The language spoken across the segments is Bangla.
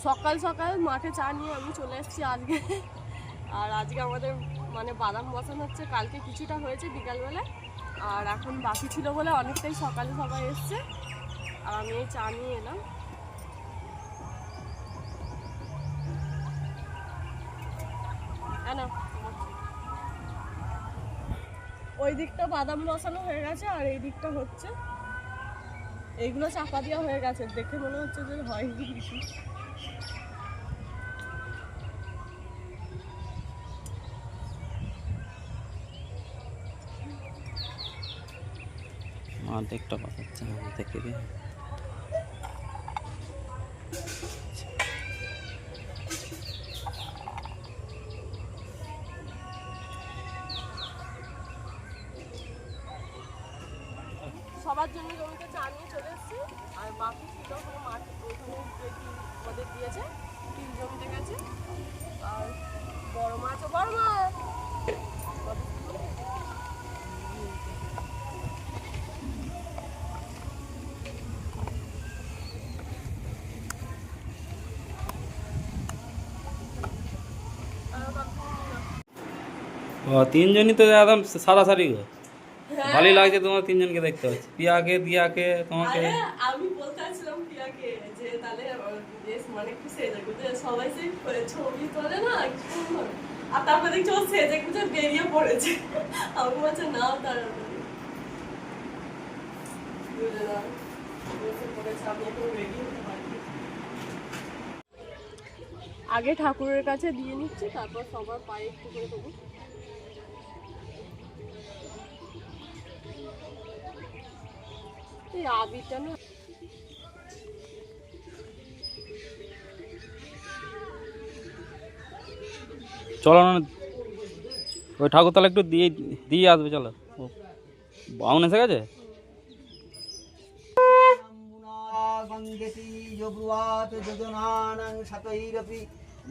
সকাল সকাল মাঠে চা নিয়ে আমি চলে এসেছি আজকে। আর আজকে আমাদের মানে বাদাম বসানো হচ্ছে, কালকে কিছুটা হয়েছে বিকালবেলায়, আর এখন বাকি ছিল বলে অনেকটাই সকালে সবাই এসছে। আর আমি এই চা নিয়ে এলাম। ওই দিকটা বাদাম বসানো হয়ে গেছে আর এই দিকটা হচ্ছে, এইগুলো চাপা দেওয়া হয়ে গেছে, দেখে মনে হচ্ছে যে হয়নি কিছু। অর্ধেকটা পাকাচ্ছে না দেখে দিয়ে। সবার জন্য জমিতে চা নিয়ে চলে এসেছি। আর বাকি ছিল ওখানে মাঠ, ওখানে আমাদের দিয়েছে 3 জমিতে গেছে। আর বড় মাছ, বড় মাছ 3 জনই তো একদম সারাসারি গো। ভালোই লাগছে তোমার 3 জনকে দেখতে পাচ্ছি, পিয়াকে দিয়াকে তোমাকে। আমি বলতে আসছিলাম পিয়াকে যে তাহলে মানে একটু সেজে গুজে সবাই সেই ছবি তোলে না সুন্দর, আর তারপরে দেখছি ও সেজে গুজে বেরিয়ে পড়েছে। আমি বলছি না তাড়াতাড়ি আগে ঠাকুরের কাছে দিয়ে নিচ্ছি, তারপর সবার পায়ে একটু করে দেবো। এই আবিরটা না চলো না ওই ঠাকুরতলা একটু দিয়ে দিয়ে আসবে, চলো। বাউন এসে গেছে।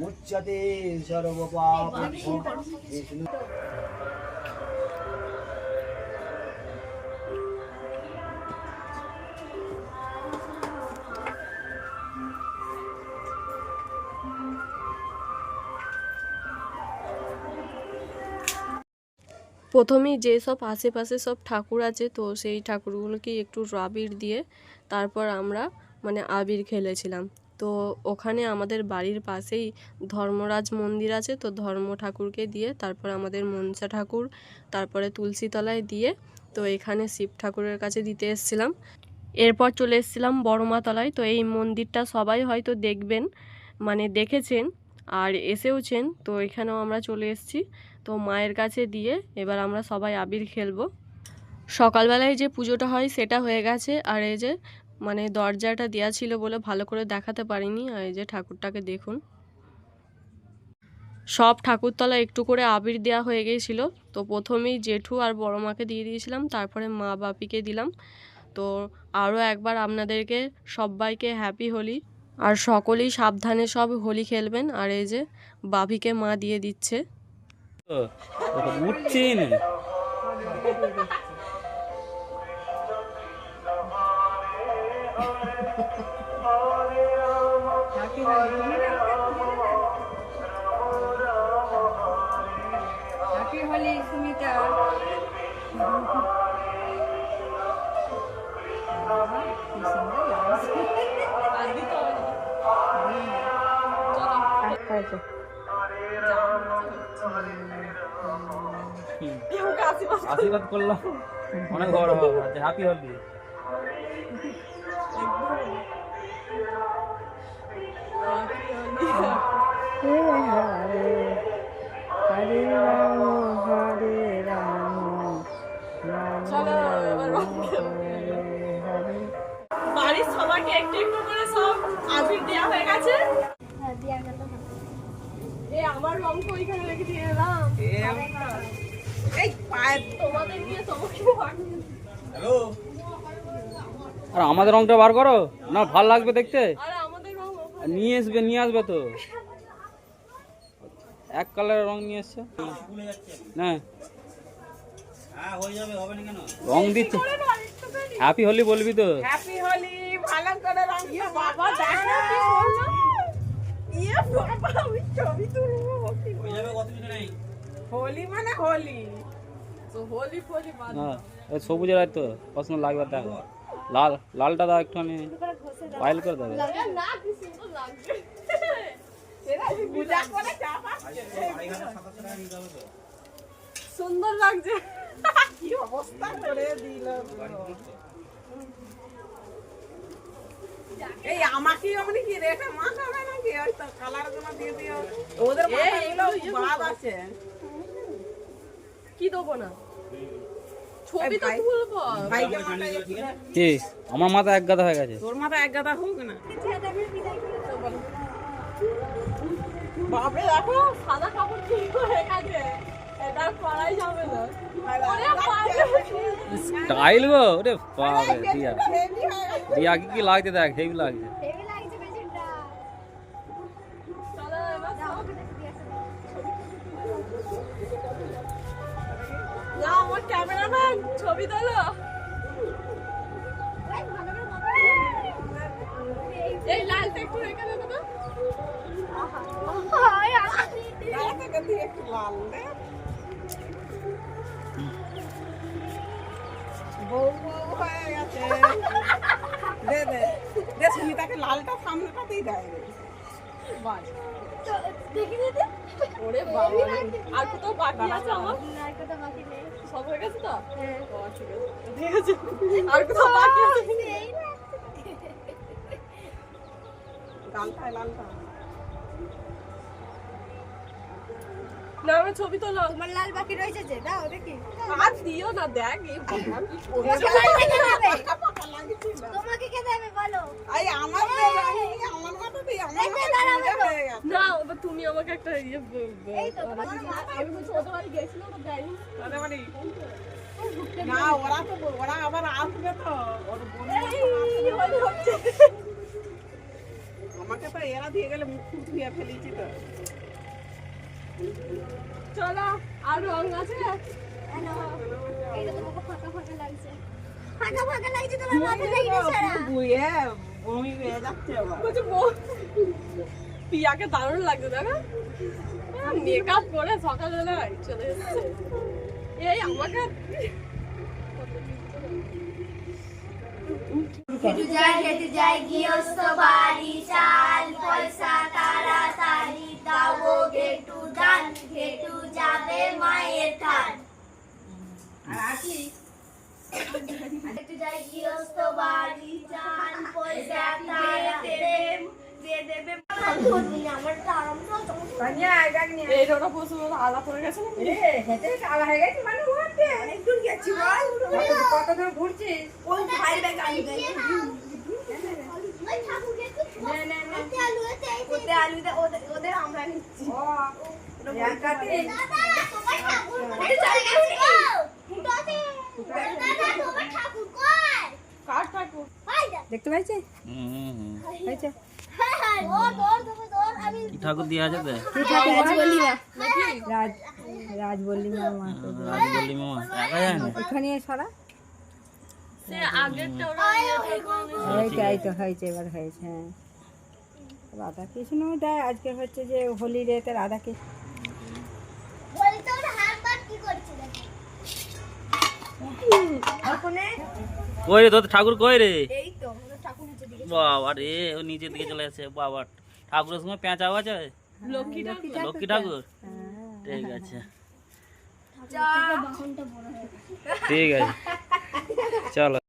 মুচ্যতে সর্বপাপ। প্রথমেই যেসব আশেপাশে সব ঠাকুর আছে, তো সেই ঠাকুরগুলোকে একটু আবির দিয়ে তারপর আমরা মানে আবির খেলেছিলাম। তো ওখানে আমাদের বাড়ির পাশেই ধর্মরাজ মন্দির আছে, তো ধর্ম ঠাকুরকে দিয়ে তারপর আমাদের মনসা ঠাকুর, তারপরে তুলসীতলায় দিয়ে, তো এখানে শিব ঠাকুরের কাছে দিতে এসেছিলাম। এরপর চলে এসেছিলাম বড়মা তলায়। তো এই মন্দিরটা সবাই হয়তো দেখবেন, মানে দেখেছেন আর এসেওছেন, তো এখানেও আমরা চলে এসেছি। তো মায়ের কাছে দিয়ে এবার আমরা সবাই আবির খেলবো। সকালবেলায় যে পুজোটা হয় সেটা হয়ে গেছে, আর এই যে মানে দরজাটা দেওয়া ছিল বলে ভালো করে দেখাতে পারিনি। আর এই যে ঠাকুরটাকে দেখুন, সব ঠাকুরতলা একটু করে আবির দেওয়া হয়ে গিয়েছিল। তো প্রথমেই জেঠু আর বড় মাকে দিয়ে দিয়েছিলাম, তারপরে মা বাপিকে দিলাম। তো আরও একবার আপনাদেরকে সবাইকে হ্যাপি হোলি, আর সকলেই সাবধানে সব হোলি খেলবেন। আর এই যে বাপিকে মা দিয়ে দিচ্ছে। উঠছি না হ্যাপি হোলি সুমিতা। আশীর্বাদ করলাম, অনেক বড় হবে। হ্যাপি হোলি। হরে রাম হরে রাম বাড়ির সবাইকে একটু একটু করে সব আবির দেওয়া হয়ে গেছে। আমার রং তো ওইখানে রেখে দিয়ে এলাম। তোমাদের নিয়ে তোমাকে আর আমাদের রংটা বার করো না, ভাল লাগবে দেখতে। আর আমাদের রং নিয়ে আসবে তো, এক কালারের রং নিয়ে এসছে না, রং দিচ্ছে। হ্যাপি হোলি বলবি তো? হ্যাপি হোলি ভালো করে রং। বাবা দেখো কি বললো, ইয়ে বাবা, আমি ছবি তুলবো। হোলি মানে হোলি, তো হোলি ফোলি বাদ না ওই সবুজের আর তো পছন্দ লাগবে দেখো, লাল লালটা দাও একটুখানি পাইল করে দেবে। না কি সুন্দর লাগছে। এরা পূজা করে চাপা সুন্দর লাগছে। কি অবস্থা করে দিল। এই আমাকে অমনি কি রেখে মাখাবে নাকি? ওই তো কালার গুলো দিয়ে দিও। ওদের মাথাগুলো বাদ আছে। কি দেবো না? ছবি তো ভাই- তুলবো। ভাইকে মাথায় একটু- কি আমার মাথা এক গাদা হয়ে গেছে। তোর মাথায় এক গাদা হোক না। বাপরে দেখো সাদা কাপড় চুলকো হয়ে গেছে। এটা আর পরাই যাবে না। ওরে বাপরে। স্টাইল গো ওরে বাবা দিয়া হেভি হয়ে গেছে। দিয়া কি লাগছে দেখ, হেভি লাগছে। চলো এবার যাও। যাও আমার ক্যামেরাম্যান ছবি তোলো। এই লালটা একটু রেখে দেবো তো। গায়ে থেকে দিয়ে একটু লাল দে। বউ বউ হয়ে গেছে। দে দে দে, সুমিতাকে লালটা সামনেটাতেই দেয় রে। বাস। ওরে বাবা রে। আর কোথাও বাকি আছে আমার? সব হয়ে গেছে তো? ও, ঠিক আছে। ঠিক আছে। আর কোথাও বাকি আছে? লালটায় লালটা। না আমার ছবি তোলো। তোমার লাল বাকি রয়েছে যে, দাও দেখি। আর দিও না, দেখ এই বাবা কি করছে। তোমাকে কে দেবে? পাকা লাগছিল। তোমাকে কে দেবে বলো? এই আমার দেবে, আমার মাথা দিয়ে আমার এই যে মাথা দাঁড়াবে তো। হয়ে গেছে। না এবার তুমি আমাকে একটা ইয়ে এই তো তোমার আমি বলছি ওদের বাড়ি গেছিলাম তো দেয়নি। তাহলে মানে না, ওরা আবার আসবে তো। ওর বোন এই হলি হচ্ছে। আমাকে তো এরা দিয়ে গেলে মুখ ফুট ধুয়ে ফেলেছি তো। চলো আর রং আছে? এইটা তোমাকে ফাঁকা ফাঁকা লাগছে। ফাঁকা ফাঁকা লাগছে তোমার মাথা থেকে সারা। বুয়ে বমি হয়ে যাচ্ছে আবার। বলছি পিয়াকে দারুণ লাগছে দেখো, মেকআপ করে সকালবেলায় চলে এসেছে। এই আমাকে হেঁটে যাই গৃহস্থ বাড়ি, চাল পয়সা তাড়াতাড়ি দাও গেটু দান, ঘেটু যাবে মায়ের থান। হেঁটে যাই গৃহস্থ বাড়ি, চাল পয়সা তাড়াতাড়ি দিয়ে দেবে আমার তো আরাম তো। এই রোটা প্রচুর আলাপ হয়ে গেছে নাকি? কত দূর ঘুরছিস? ওই ভাই ব্যাগ আলু দেয়। ওই ঠাকুরকে একটু ওতে আলু আছে, ওতে আলু দে, ওদের আমরা নিচ্ছি। দাদা তোমার ঠাকুর কোথায় চলে গেছে? ফুটো আছে। দাদা তোমার ঠাকুর কই? কার ঠাকুর? দেখতে পাইছিস? হয়েছে আমি কি ঠাকুর দিয়ে আছে তো? রাজ বললি মামা রাজ বললি মামা দেখা যায় না। এখানে সরা। সে আগেরটা ওরা এইটাই তো হয়েছে, এবার হয়েছে। হ্যাঁ, রাধা কৃষ্ণ দেয়। আজকে হচ্ছে যে হোলি রেতে রাধা কৃষ্ণ। বলতো ওর হাত পা কি করছে দেখো। কই রে তোর ঠাকুর কই রে? এই তো ওদের ঠাকুর নিচে দিকে। বাবা রে ও নিচের দিকে চলে আসছে। বাবা ঠাকুরের সঙ্গে পেঁচাও আছে। লক্ষ্মী ঠাকুর। লক্ষ্মী ঠাকুর ঠিক আছে, যা বাহনটা বড় হয়ে গেছে। ঠিক আছে চলো।